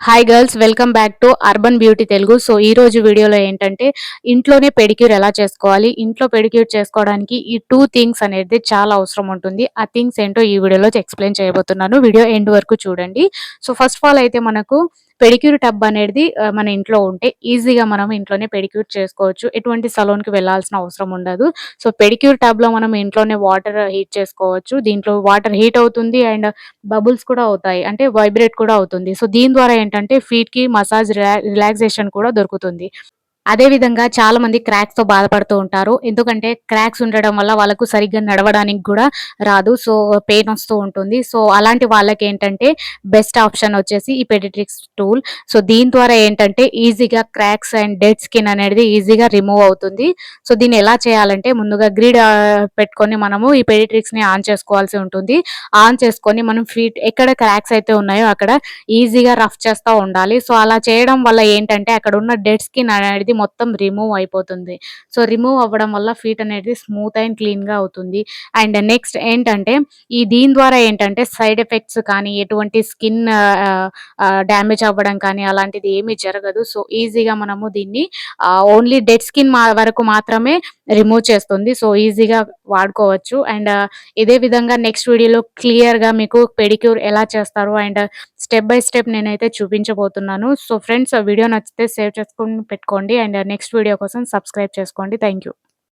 Hi girls, welcome back to urban beauty Telugu. So ఈ రోజు వీడియోలో ఏంటంటే ఇంట్లోనే పెడిక్యూర్ ఎలా చేసుకోవాలి, ఇంట్లో పెడిక్యూర్ చేసుకోవడానికి ఈ టూ థింగ్స్ అనేది చాలా అవసరం ఉంటుంది. ఆ థింగ్స్ ఏంటో ఈ వీడియోలో ఎక్స్ప్లెయిన్ చేయబోతున్నాను. వీడియో ఎండ్ వరకు చూడండి. సో ఫస్ట్ ఆఫ్ ఆల్ అయితే మనకు పెడిక్యూర్ టబ్ అనేది మన ఇంట్లో ఉంటే ఈజీగా మనం ఇంట్లోనే పెడిక్యూర్ చేసుకోవచ్చు. ఎటువంటి సలూన్‌కి వెళ్ళాల్సిన అవసరం ఉండదు. సో పెడిక్యూర్ టబ్‌లో మనం ఇంట్లోనే వాటర్ హీట్ చేసుకోవచ్చు. దీంట్లో వాటర్ హీట్ అవుతుంది అండ్ బబుల్స్ కూడా అవుతాయి. అంటే వైబ్రేట్ కూడా అవుతుంది. సో దీని ద్వారా ఏంటంటే ఫీట్‌కి మసాజ్ రిలాక్సేషన్ కూడా దొరుకుతుంది. అదే విధంగా చాలా మంది క్రాక్స్‌తో బాధపడుతూ ఉంటారు. ఎందుకంటే క్రాక్స్ ఉండడం వల్ల వాళ్ళకు సరిగ్గా నడవడానికి గూడా రాదు. సో పెయిన్ వస్తూ ఉంటుంది. సో అలాంటి వాళ్ళకేంటంటే బెస్ట్ ఆప్షన్ వచ్చేసి ఈ పెడిట్రిక్స్ టూల్. సో దీని ద్వారా ఏంటంటే ఈజీగా క్రాక్స్ అండ్ డెడ్ స్కిన్ అనేది ఈజీగా రిమూవ్ అవుతుంది. సో దీన్ని ఎలా చేయాలంటే ముందుగా గ్రిడ్ పెట్టుకొని మనము ఈ పెడిట్రిక్స్‌ని ఆన్ చేసుకోవాల్సి ఉంటుంది. ఆన్ చేసుకొని మనం ఫీట్ ఎక్కడ క్రాక్స్ అయితే ఉన్నాయో అక్కడ ఈజీగా రఫ్ చేస్తా ఉండాలి. సో అలా చేయడం వల్ల ఏంటంటే అక్కడ ఉన్న డెడ్ స్కిన్ అనేది మొత్తం రిమూవ్ అయిపోతుంది. సో రిమూవ్ అవ్వడం వల్ల ఫీట్ అనేది స్మూత్ అండ్ క్లీన్‌గా అవుతుంది. అండ్ నెక్స్ట్ ఏంటంటే దీని ద్వారా ఏంటంటే సైడ్ ఎఫెక్ట్స్ కానీ ఎటువంటి స్కిన్ డ్యామేజ్ అవ్వడం కానీ అలాంటిది ఏమీ జరగదు. సో ఈజీగా మనము దీన్ని ఓన్లీ డెడ్ స్కిన్ వరకు మాత్రమే రిమూవ్ చేస్తుంది. సో ఈజీగా వాడుకోవచ్చు. అండ్ ఇదే విధంగా నెక్స్ట్ వీడియోలో క్లియర్‌గా మీకు పెడిక్యూర్ ఎలా చేస్తారు అండ్ స్టెప్ బై స్టెప్ నేనైతే చూపించబోతున్నాను. సో ఫ్రెండ్స్, వీడియో నచ్చితే సేవ్ చేసుకొని పెట్టుకోండి అండ్ నెక్స్ట్ వీడియో కోసం సబ్స్క్రైబ్ చేసుకోండి. Thank you.